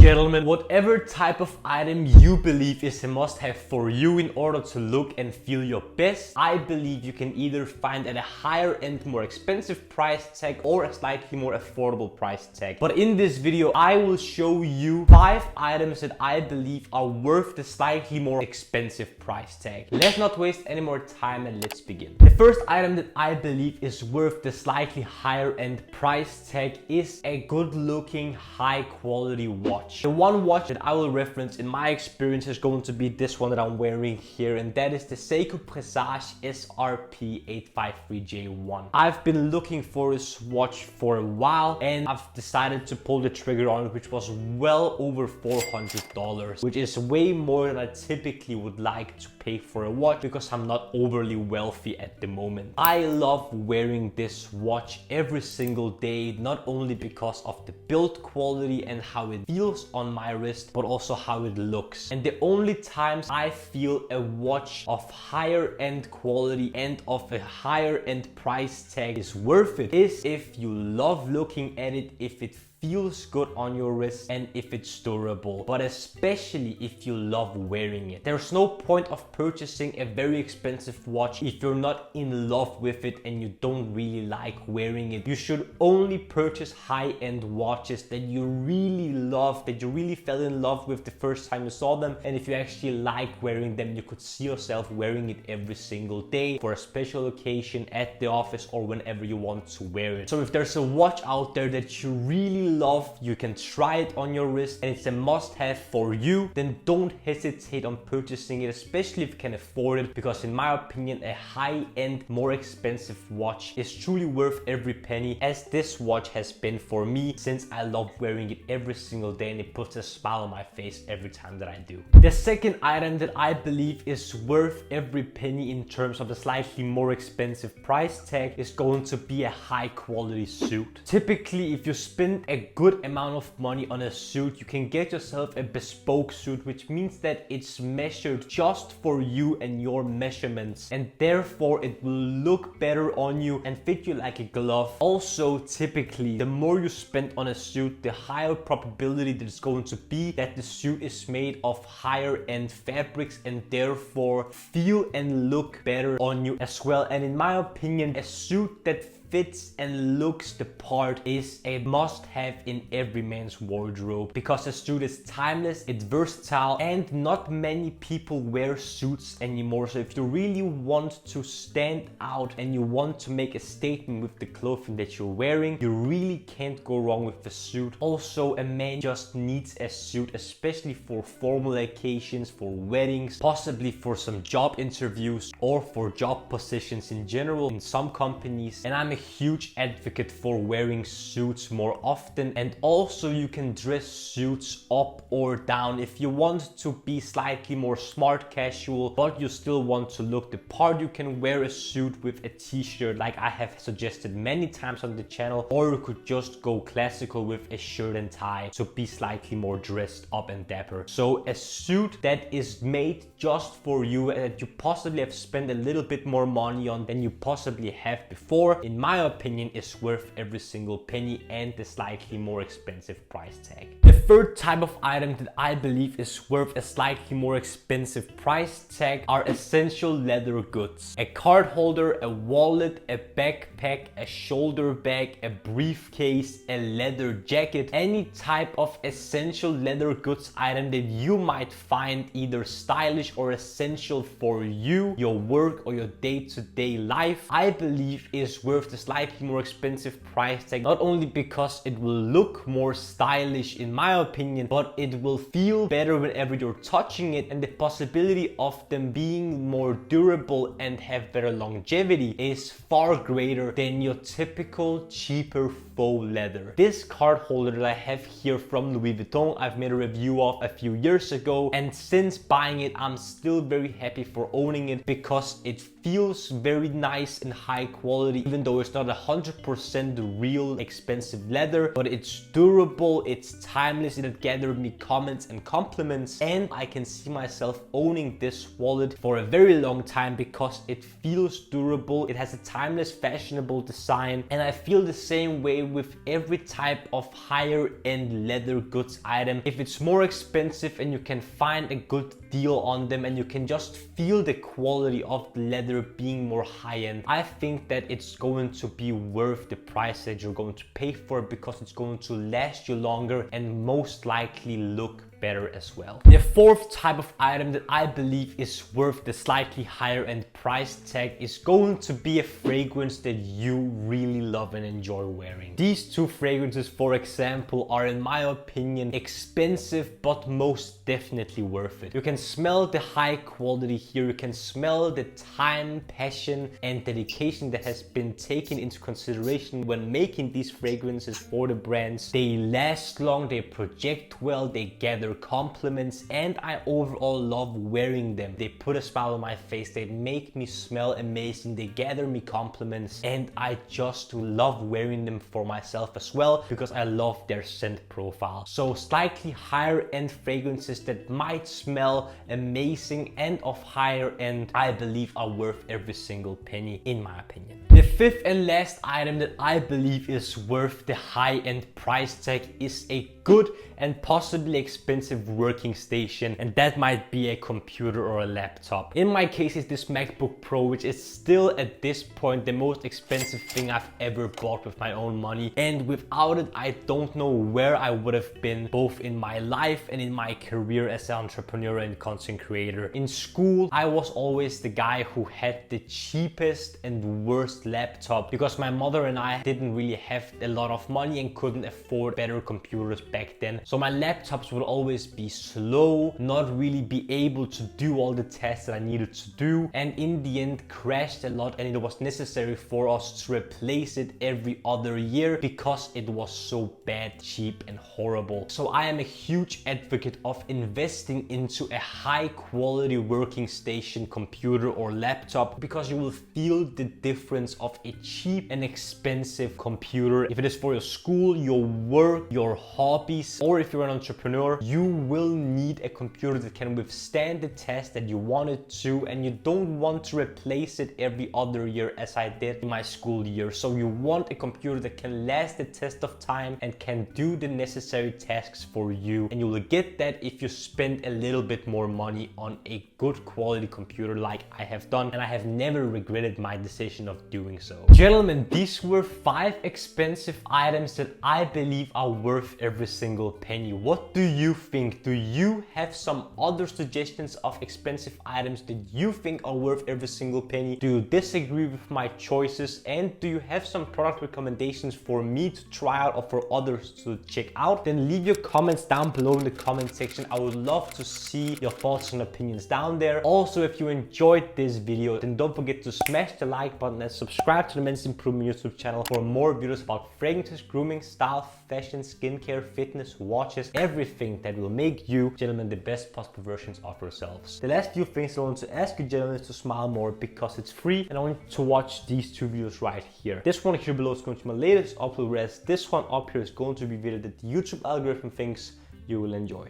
gentlemen, whatever type of item you believe is a must-have for you in order to look and feel your best, I believe you can either find at a higher end, more expensive price tag or a slightly more affordable price tag. But in this video, I will show you 5 items that I believe are worth the slightly more expensive price tag. Let's not waste any more time and let's begin. The first item that I believe is worth the slightly higher end price tag is a good looking, high quality watch. The one watch that I will reference in my experience is going to be this one that I'm wearing here, and that is the Seiko Presage SRP853J1. I've been looking for this watch for a while and I've decided to pull the trigger on it, which was well over $400, which is way more than I typically would like to pay for a watch because I'm not overly wealthy at the moment. I love wearing this watch every single day, not only because of the build quality and how it feels on my wrist, but also how it looks. And the only times I feel a watch of higher end quality and of a higher end price tag is worth it is if you love looking at it, if it feels good on your wrist, and if it's durable, but especially if you love wearing it. There's no point of purchasing a very expensive watch if you're not in love with it and you don't really like wearing it. You should only purchase high-end watches that you really love, that you really fell in love with the first time you saw them, and if you actually like wearing them, you could see yourself wearing it every single day for a special occasion, at the office, or whenever you want to wear it. So if there's a watch out there that you really love, you can try it on your wrist, and it's a must-have for you, then don't hesitate on purchasing it, especially if you can afford it, because in my opinion, a high-end, more expensive watch is truly worth every penny, as this watch has been for me, since I love wearing it every single day and it puts a smile on my face every time that I do. The second item that I believe is worth every penny in terms of the slightly more expensive price tag is going to be a high-quality suit. Typically, if you spend a good amount of money on a suit, you can get yourself a bespoke suit, which means that it's measured just for you and your measurements, and therefore it will look better on you and fit you like a glove. Also, typically, the more you spend on a suit, the higher probability that it's going to be that the suit is made of higher end fabrics and therefore feel and look better on you as well. And in my opinion, a suit that fits and looks the part is a must-have in every man's wardrobe, because a suit is timeless, it's versatile, and not many people wear suits anymore. So if you really want to stand out and you want to make a statement with the clothing that you're wearing, you really can't go wrong with the suit. Also, a man just needs a suit, especially for formal occasions, for weddings, possibly for some job interviews or for job positions in general in some companies. And I'm a huge advocate for wearing suits more often, and also you can dress suits up or down. If you want to be slightly more smart casual but you still want to look the part, you can wear a suit with a t-shirt like I have suggested many times on the channel, or you could just go classical with a shirt and tie to be slightly more dressed up and dapper. So a suit that is made just for you and that you possibly have spent a little bit more money on than you possibly have before, in my opinion, is worth every single penny and the slightly more expensive price tag. The third type of item that I believe is worth a slightly more expensive price tag are essential leather goods. A card holder, a wallet, a backpack, a shoulder bag, a briefcase, a leather jacket, any type of essential leather goods item that you might find either stylish or essential for you, your work, or your day-to-day life, I believe is worth the slightly more expensive price tag, not only because it will look more stylish in my opinion, but it will feel better whenever you're touching it, and the possibility of them being more durable and have better longevity is far greater than your typical cheaper faux leather. This card holder that I have here from Louis Vuitton, I've made a review of a few years ago, and since buying it, I'm still very happy for owning it because it feels very nice and high quality, even though it's not 100% real expensive leather, but it's durable, it's timeless, it gathered me comments and compliments, and I can see myself owning this wallet for a very long time because it feels durable, it has a timeless, fashionable design, and I feel the same way with every type of higher end leather goods item. If it's more expensive and you can find a good deal on them and you can just feel the quality of the leather being more high-end, I think that it's going to be worth the price that you're going to pay for it, because it's going to last you longer and most likely look better as well. The fourth type of item that I believe is worth the slightly higher end price tag is going to be a fragrance that you really love and enjoy wearing. These two fragrances, for example, are in my opinion expensive but most definitely worth it. You can smell the high quality here, you can smell the time, passion and dedication that has been taken into consideration when making these fragrances for the brands. They last long, they project well, they gather compliments, and I overall love wearing them. They put a smile on my face, they make me smell amazing, they gather me compliments, and I just love wearing them for myself as well because I love their scent profile. So slightly higher end fragrances that might smell amazing and of higher end, I believe are worth every single penny in my opinion. The fifth and last item that I believe is worth the high end price tag is a good and possibly expensive working station, and that might be a computer or a laptop. In my case, it's this MacBook Pro, which is still at this point the most expensive thing I've ever bought with my own money, and without it I don't know where I would have been both in my life and in my career as an entrepreneur and content creator. In school I was always the guy who had the cheapest and worst laptop because my mother and I didn't really have a lot of money and couldn't afford better computers back then. So my laptops would always be slow, not really be able to do all the tests that I needed to do, and in the end crashed a lot, and it was necessary for us to replace it every other year because it was so bad, cheap and horrible. So I am a huge advocate of investing into a high quality working station computer or laptop, because you will feel the difference of a cheap and expensive computer. If it is for your school, your work, your hobbies, or if you're an entrepreneur, you will need a computer that can withstand the test that you want it to, and you don't want to replace it every other year as I did in my school year. So you want a computer that can last the test of time and can do the necessary tasks for you, and you will get that if you spend a little bit more money on a good quality computer like I have done, and I have never regretted my decision of doing so. Gentlemen, these were 5 expensive items that I believe are worth every single penny. What do you think? Do you have some other suggestions of expensive items that you think are worth every single penny? Do you disagree with my choices? And do you have some product recommendations for me to try out or for others to check out? Then leave your comments down below in the comment section. I would love to see your thoughts and opinions down there. Also, if you enjoyed this video, then don't forget to smash the like button and subscribe to the Men's Improvement YouTube channel for more videos about fragrances, grooming, style, fashion, skincare, fitness, watches, everything that will make you, gentlemen, the best possible versions of yourselves. The last few things I want to ask you, gentlemen, is to smile more because it's free, and I want you to watch these 2 videos right here. This one here below is going to be my latest upload, whereas this one up here is going to be a video that the YouTube algorithm thinks you will enjoy.